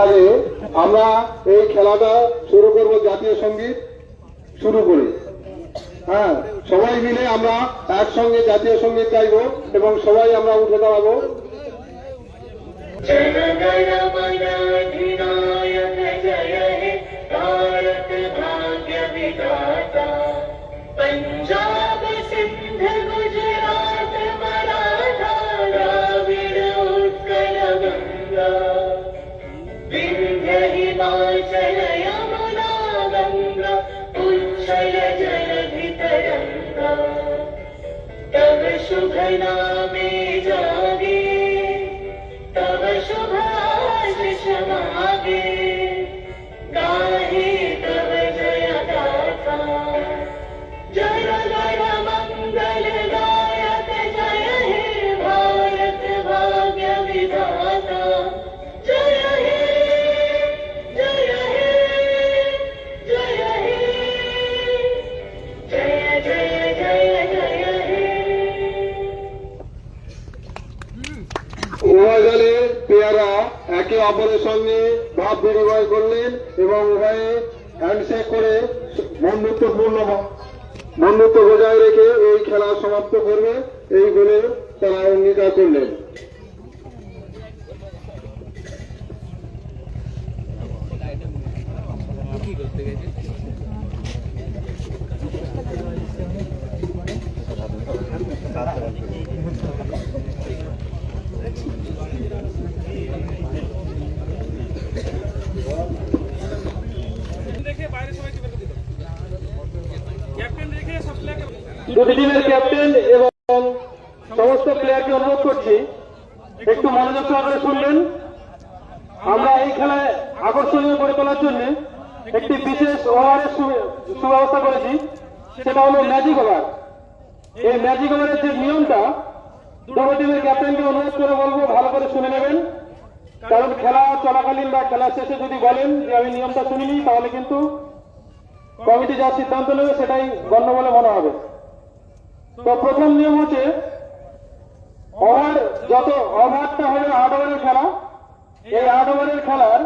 আগে আমরা এই খেলাটা শুরু করব জাতীয় সঙ্গীত শুরু করি। হ্যাঁ, সবাই মিলে আমরা একসঙ্গে জাতীয় সঙ্গীত গাইব এবং সবাই আমরা উঠে দাঁড়াবো। पंजाब सिंध गुजरात मराठा द्राविड़ उत्कल गंगा विंध्य हिमाचल यमुना गंगा उच्छल जलधि तरंगा तव शुभ नामे जागे तव शुभ आशीष मागे गाहे तव जय गाथा जय जय मंगल गायक जय हे भारत भाग्य विधाता जय हे जय हे जय हे जय जय जय जय हे। উভয় দলের পেয়ারা একে অপরের সঙ্গে ভাব বিনিময় করলেন এবং উভয়ে হ্যান্ডশেক করে বন্ধুত্ব বজায় রেখে এই খেলা সমাপ্ত করবে এই বলে তারা অঙ্গীকার করলেন। দুটি টিমের ক্যাপ্টেন এবং সমস্ত প্লেয়ারকে অনুরোধ করছি একটু মনোযোগ সহকারে শুনবেন। আমরা এই খেলায় আকর্ষণীয় করে তোলার জন্য একটি বিশেষ ওভারের সুব্যবস্থা করেছি, সেটা হলো ম্যাজিক ওভার। এই ম্যাজিক ওভারের যে নিয়মটা দুটো টিমের ক্যাপ্টেনকে অনুরোধ করে বলবো ভালো করে শুনে নেবেন, কারণ খেলা চলাকালীন বা খেলা শেষে যদি বলেন যে আমি নিয়মটা শুনিনি তাহলে কিন্তু কমিটি যা সিদ্ধান্ত নেবে সেটাই গণ্য বলে মনে হবে। তো প্রথম নিয়ম হচ্ছে ওভারটা হবে 8 ওভারের খেলা। এই 8 ওভারের খেলার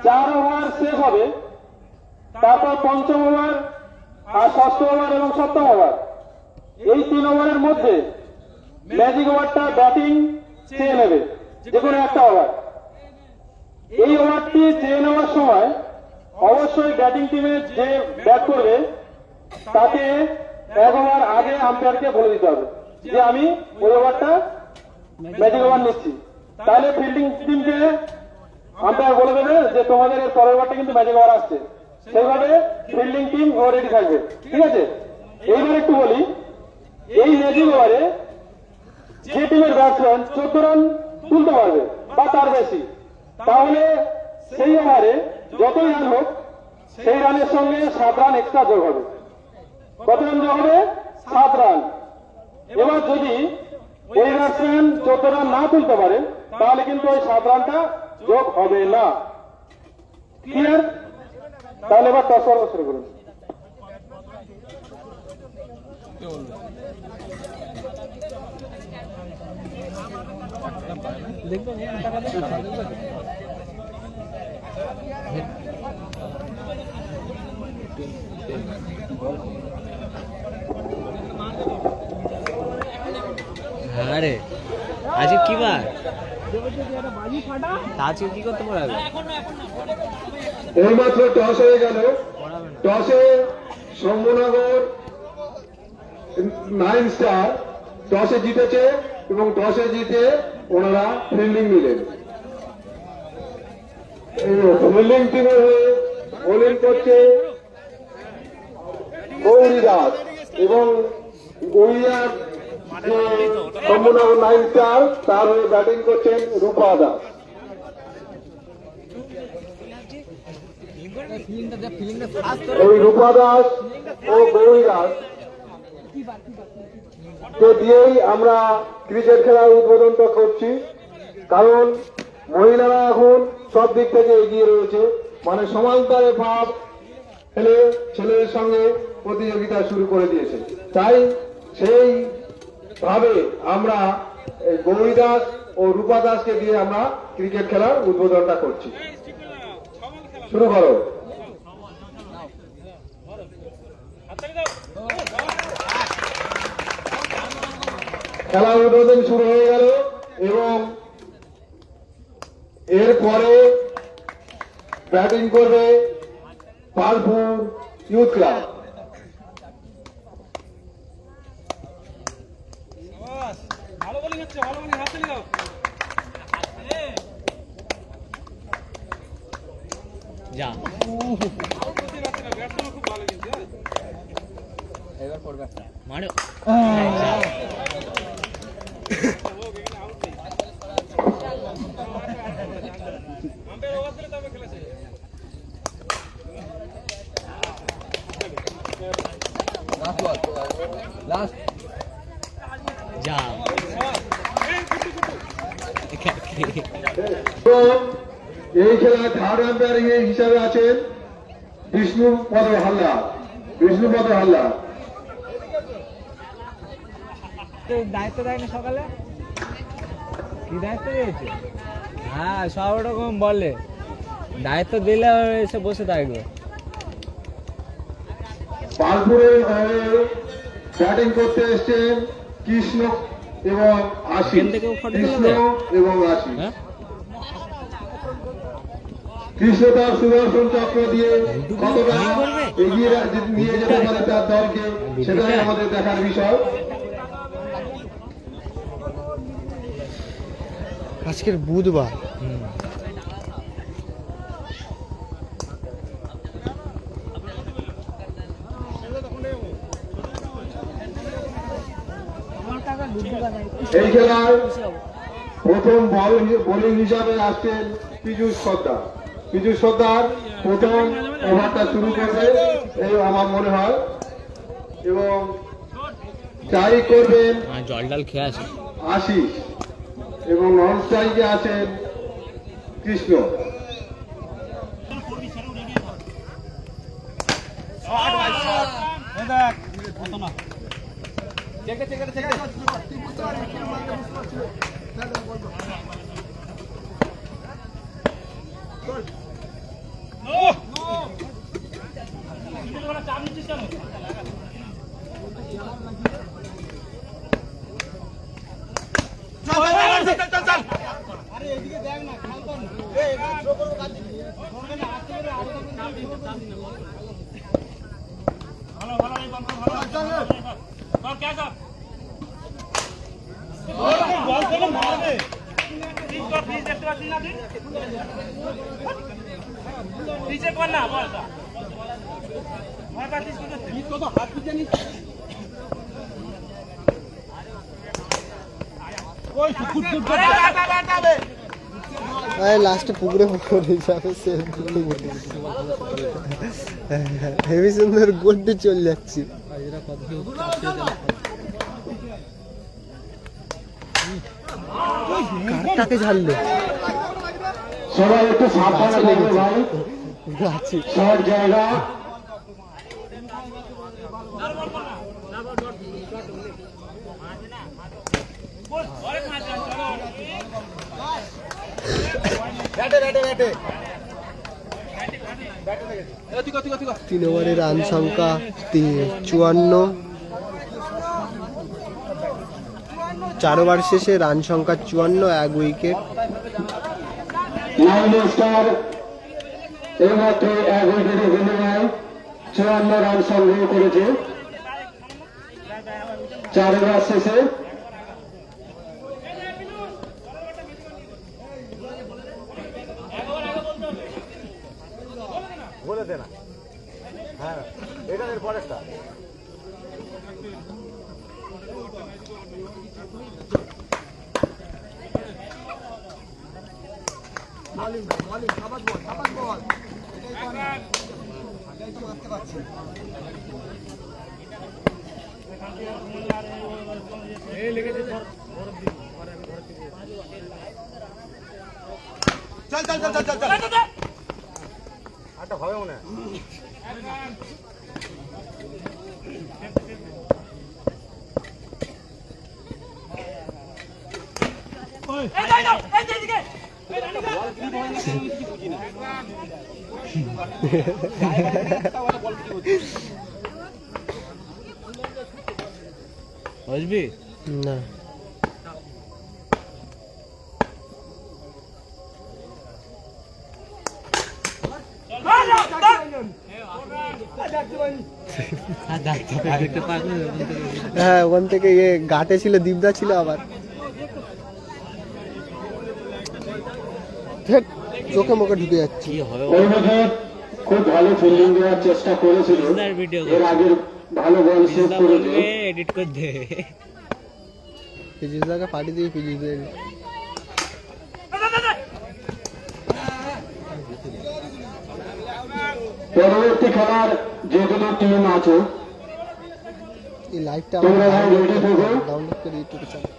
4 ওভার শেষ হবে, তারপর পঞ্চম ওভার আর ষষ্ঠ ওভার এবং সপ্তম ওভার, এই 3 ওভারের মধ্যে ম্যাজিক ওভারটা ব্যাটিং চেয়ে নেবে, যে কোনো একটা ওভার। এই ওভারটি চেয়ে নেওয়ার সময় অবশ্যই ব্যাটিং টিমে যে ব্যাট করবে তাকে 1 ওভার আগে আম্পায়ারকে বলে দিতে হবে যে আমি ওই ওভারটা ম্যাজিক ওভার নিচ্ছি। তাহলে ফিল্ডিং টিমকে আম্পায়ার বলে দেবে যে তোমাদের এর পরের ওভারটা কিন্তু ম্যাজিক ওভার আসছে, সেইভাবে ফিল্ডিং টিম ও রেডি থাকবে। ঠিক আছে, এইবার একটু বলি, এই ম্যাজিক ওভারে যে টিমের ব্যাটসম্যান 14 রান তুলতে পারবে বা তার বেশি, তাহলে সেই ওভারে যতই রান হোক সেই রানের সঙ্গে 7 রান এক্সট্রা যোগ হবে। কত রান যোগ হবে? 7 রান। এবার যদি ওই ব্যাটসম্যান 14 রান না তুলতে পারে তাহলে কিন্তু ওই 7 রানটা যোগ হবে না। ক্লিয়ার? তাহলে এবার টস করা শুরু করুন। আরে আজ কি বার আজকে কি করতে পারবে? এইমাত্র টস হয়ে গেল। টসে শম্ভুনগর 9 স্টার টসে জিতেছে এবং টসে জিতে ওনারা ফিল্ডিং নিলেন। ফিল্ডিং টিমে হয়ে বোলিং করছে গৌরী দাস এবং গৌরিয়ার শম্ভুনগর 9 স্টার তার হয়ে ব্যাটিং করছেন রূপা দাস। এই রূপা দাস ও গৌরী দাস কে দিয়েই আমরা ক্রিকেট খেলার উদ্বোধনটা করছি, কারণ মহিলারা এখন সব দিক থেকে এগিয়ে রয়েছে, মানে সমান্তরে ভাব ফেলে ছেলেদের সঙ্গে প্রতিযোগিতা শুরু করে দিয়েছে। তাই সেই ভাবে আমরা গৌরী দাস ও রূপা দাসকে দিয়ে আমরা ক্রিকেট খেলার উদ্বোধনটা করছি। শুরু করো। খেলা উদ্বোধন শুরু হয়ে গেল এবং এরপরে ব্যাটিং করবে পালপুর ইউথ ক্লাব। ভালো বোলিং হচ্ছে, ভালো বোলিং, হাতে নিও। যা ব্যাটসম্যান খুব ভালো কিন্তু মারো আম্পায়ার ওভার দিলে তবে খেলেছে। যা তো এই খেলায় থার্ড আম্পায়ারিং হিসাবে আছেন বিষ্ণুপদ হালদার। দায়িত্ব দেয় না সকালে, কি দায়িত্ব দিয়েছে? হ্যাঁ সব রকম বলে, দায়িত্ব দিলে এসে বসে থাকবে। পালপুরের হয়ে ব্যাটিং করতে এসছেন কৃষ্ণ এবং আশিস। এখান থেকেও ফটো তুলে কৃষ্ণ দেয়? এবং আশিস। হ্যাঁ কৃষ্ণ তার সুদর্শন চক্র দিয়ে কতটা কি করবে? এগিয়ে নিয়ে যেতে পারে তার দলকে, সেটাই আমাদের দেখার বিষয়। আজকের বুধবার এই খেলায় প্রথম বোলিং হিসাবে আসছেন পীযূষ সর্দার। পীযূষ সর্দার প্রথম ওভারটা শুরু করবে এই আমার মনে হয়, এবং স্ট্রাইক করবেন জল ডাল খেয়ে আসে। আশিস এবং নন স্ট্রাইকে আছেন কৃষ্ণ। চাপ নিচ্ছিস কেন? ভালো ভালো ভালো ক্যাচ আপ বল করে মারবে। প্লিজ দেখতে পাচ্ছিস না তুই? নিচে কর না বলটা। ভয় পাচ্ছিস কত হাত পিছনে নিস। ওই ফুট ফুট করে লাস্টে পুকুরে পড়ে যাবে, সে হেভি সুন্দর গোলটি চলে যাচ্ছি। কারটাকে ঝাড়লো সবাই একটু সাবধানে থাকবে ভাই, আছে। শর্ট জায়গা। তিন ওভারে রান সংখ্যা 54। 4 ওভার শেষে রান সংখ্যা 54, 1 উইকেট। লাইন স্টার এই মাত্র 1 উইকেটের বিনিময়ে 54 রান সংগ্রহ করেছে 4 ওভার শেষে। বলে দে না, হ্যাঁ এটা এর পরেরটা। চল চল চল চল চল আটটা হবে মনে হয়। বুঝবি না হ্যাঁ ওখান থেকে ঘাটে ছিল দীপদা ছিল আবার ধ্যাৎ, চোখে মুখে ঢুকে যাচ্ছে কি হবে অভিজিৎ খুব ভালো ফিল্ডিং দেওয়ার চেষ্টা করেছিল, ভিডিও এর আগে ভালো বল সেভ করেছে। এডিট করে দে ফিজিক্সদাকে পাঠিয়ে দিয়ে ফিজিক্সদের পরবর্তী খেলার যেগুলো টিম আছে এই লাইভটা তোমরা ভাই রেডি থাকো। ডাউনলোড করে ইউটিউবে চালাও।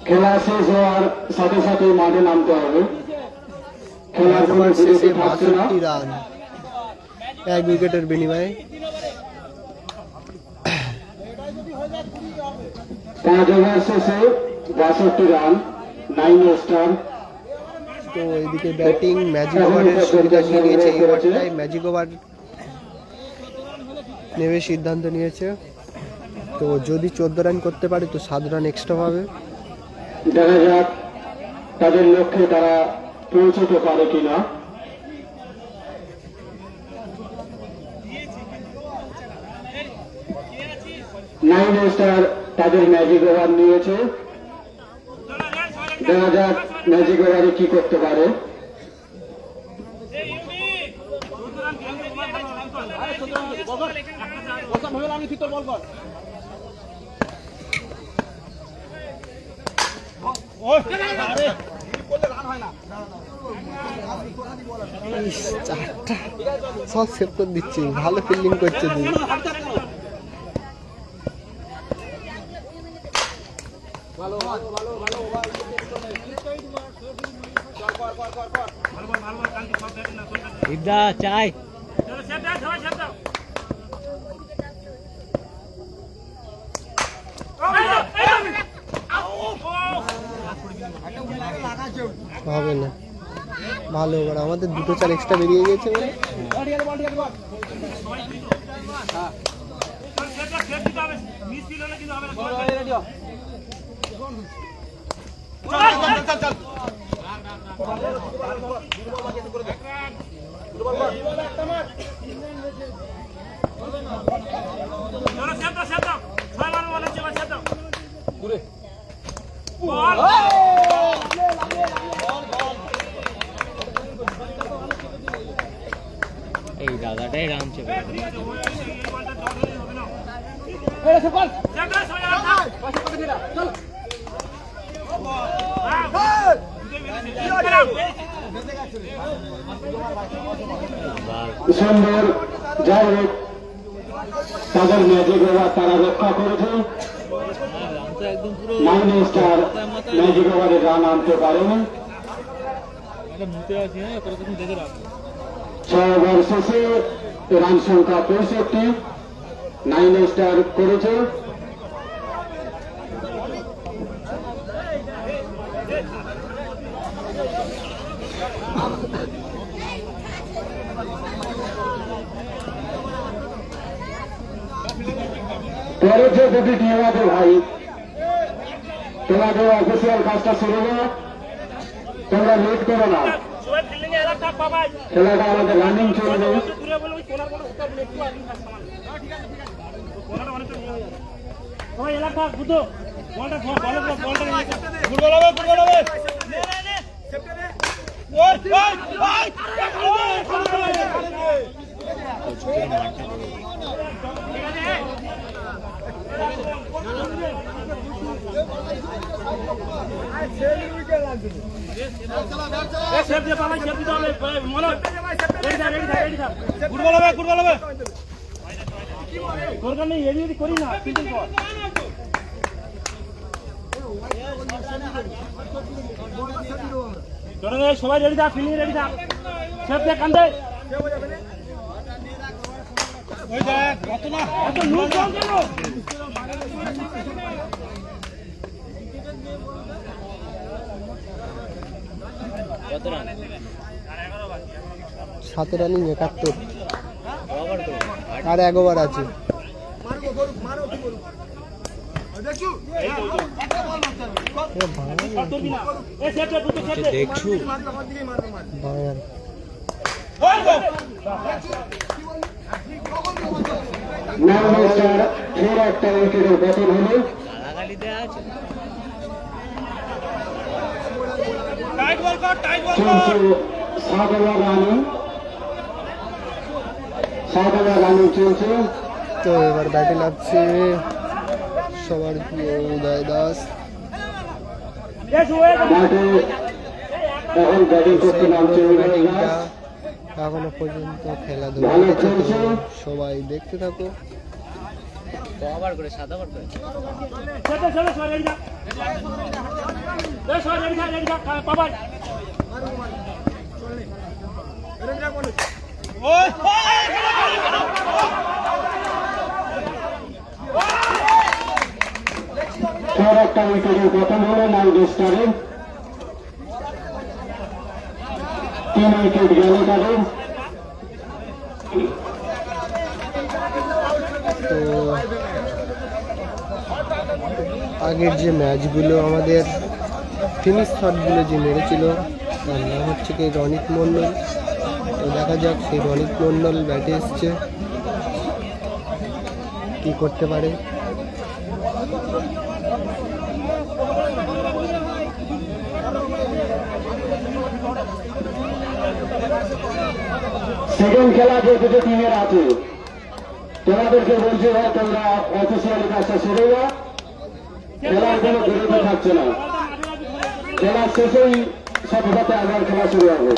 খেলা শেষ হওয়ার সাথে সাথে মাঠে নামতে হবে। খেলার কোনো ওভার শেষে বিরতি থাকছে না। 62 রান 1 উইকেটের বিনিময়ে 5 ওভার শেষে 62 রান 9 স্টার। তো এদিকে ব্যাটিং ম্যাজিক ওভারের সুবিধা নিয়ে নিয়েছে এই ওভারটাই ম্যাজিক ওভার নেবে সিদ্ধান্ত নিয়েছে তো যদি 14 রান করতে পারে তো 7 রান এক্সট্রা পাবে দেখা যাক তাদের লক্ষ্যে তারা পৌঁছতে পারে কিনা। নাইন স্টার তাদের ম্যাজিক ওভার নিয়েছে, দেখা যাক ম্যাজিক ওভারে কি করতে পারে। ইস, চারটা সব সেভ করে দিচ্ছি ভালো ফিল্ডিং করছে তুই দীপদা চাই হবে না ভালো ওভার আমাদের 2 4 এক্সট্রা বেরিয়ে গেছে বলে এই দাদাটাই রান চেপে সুন্দর যাই হোক তাদের ম্যাজিক ওভার তারা রক্ষা করেছে। একদম পুরো 9 স্টার ম্যাজিক ওভারে রান আনতে পারেনি। মুতে আছি হ্যাঁ কতক্ষণ দেখে রাখ 6 ওভার শেষে রান সংখ্যা 65, 9 স্টার করেছে। পরে যে দুটি টিম আছে ভাই তোমাদের অফিসিয়াল কাজটা শুরু করো, তোমরা লেট করো না, সবাই ফিল্ডিং এ এলাকা পাবাই খেলাটা আমাদের রানিং চলবে। দূরে বলে ওই কোনার বলে উত্তর বলে একটু আগে সামান কোনাটা অনেকটা নিয়ে যাবে সবাই এলাকা বুঝো বলটা বলটা নিয়ে ফুটবল হবে নে নে সেপ্টে দে ওই সেফ দে পাবাই সেফ দিতে হবে মনে রেডি থাক ফুটবল হবে দরকার নেই এদিকে করি না ফিল্ডিং কর ধরে সবাই রেডি থাক ফিল্ডিং রেডি থাক সেফ দে কান্দে ওই দেখ কত না এত লুজ কেন 7 রানিং 71 আর 1 ওভার আছে। দেখছু বায়ার ফের একটা উইকেটের পতন হলো। গালাগালি দেওয়া আছে। টাইট বল কর, টাইট বল কর। চলছে 7 ওভার রানিং, 7 ওভার রানিং চলছে। তো এবার ব্যাটে লাগছে সবার প্রিয় উদয় দাস। মাঠে এখন ব্যাটিং করতে নামছে উদয় ব্যাটিংটা দাস। এখনো পর্যন্ত খেলাধুলা ভালো হচ্ছে, তো খেলছে। সবাই দেখতে থাকো। কবার করে 7 ওভার করে চলো চলো সর রেডি থাক। সর রেডি থাক, রেডি থাক বাবা। ওই ফের একটা উইকেটের পতন হলো নাইট স্টারের। 3 উইকেট গেল তাদের। তো আগের যে ম্যাচগুলো আমাদের ফিনিশ শটগুলো যে মেরেছিল তার নাম হচ্ছে কি রনিত মণ্ডল। তো দেখা যাক সেই রনিত মণ্ডল ব্যাটে এসছে, কি করতে পারে। সেকেন্ড খেলা যে দুটো টিমের আছে তোমাদেরকে বলছি ভাই, তোমরা অফিসিয়ালি কাজটা সেরে যাও। খেলার কোনো বিরতি থাকছে না, খেলার শেষেই সাথে সাথে আবার খেলা শুরু হবে।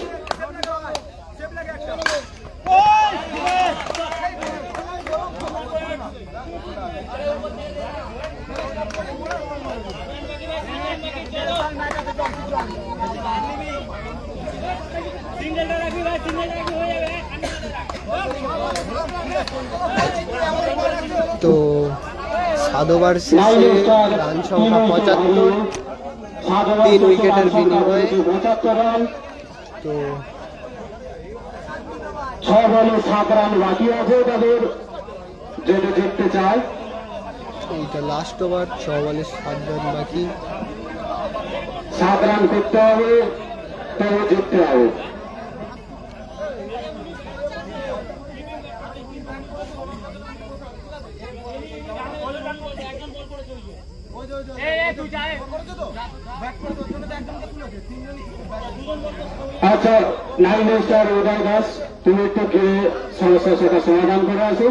সিঙ্গেলটা রাখবি ভাই, সিঙ্গেলটা রাখবি হয়ে যাবে। তো 7 ওভার শেষে রান সংখ্যা 75, 3 উইকেটের বিনিময়ে। 75 রান, তো 6 বলে 7 রান বাকি আছে তাদের, যেটা জিততে চায়। এইটা লাস্ট ওভার, 6 বলে 7 রান বাকি। 7 রান করতে হবে, তবে জিততে হবে। আচ্ছা, নাইন স্টার উদয় দাস, তুমি একটু গিয়ে সমস্যা সেটা সমাধান করে আসো।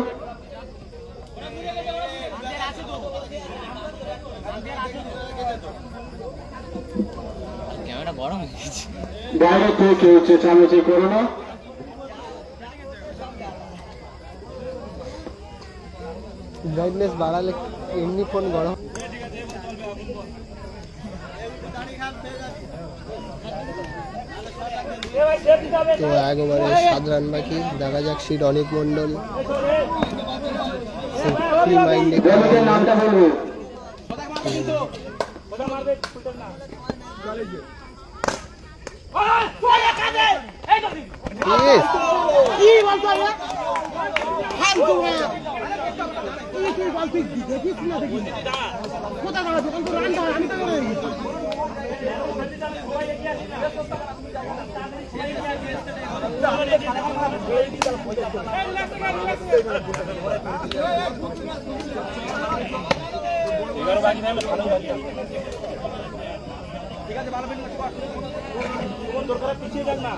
ক্যামেরা গরম হয়ে গেছে। বাইরে থেকে কেউ চেঁচামেচি করো না। ব্রাইটনেস বাড়ালে এমনি ফোন গরম। তো 1 ওভারে 7 রান বাকি, দেখা যাক সেই রনিত মণ্ডল ফ্রি মাইন্ডে দলের নামটা বলবো। ওটা মারবে ফুলটা না। ওই ওই কাদে এই তো কি বলতো রে হাত দুয়া কি বলতি দেখিস না দেখি কোথা দাঁড়া দোকান তো রান দাঁড়া আমি তো ঠিক আছে ভালো ফিল্ডিং কর কোন দরকার পিছিয়ে যাক না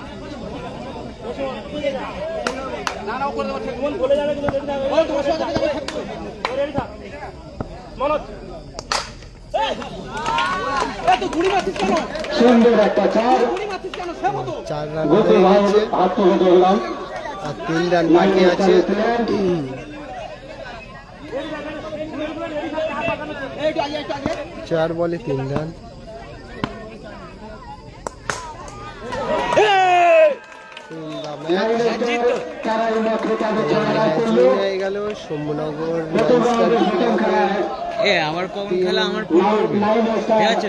না না করে দেব কোন বলে যাবে কিন্তু দেখতে হবে ওই তোমার সাথে যাবে রেডি থাক মনোজ এই তো গুড়ি মারছিস কেন সুন্দর একটা চার, গুড়ি মারছিস কেন সেব তো 4 রান গোপে হয়ে ভাই গেছে হাত তুলে ধরলাম। আর 3 রান বাকি আছে। এই তো আগে 4 বলে 3 রান। তারা এই মাত্র তাদের জয় লাভ ম্যাচ করলো। হয়ে গেল শম্ভুনগর প্রথম লায়ন্স রাউন্ডের প্রথম খেলায় আমার কখন খেলা আমার নাইন স্টার ঠিক আছে।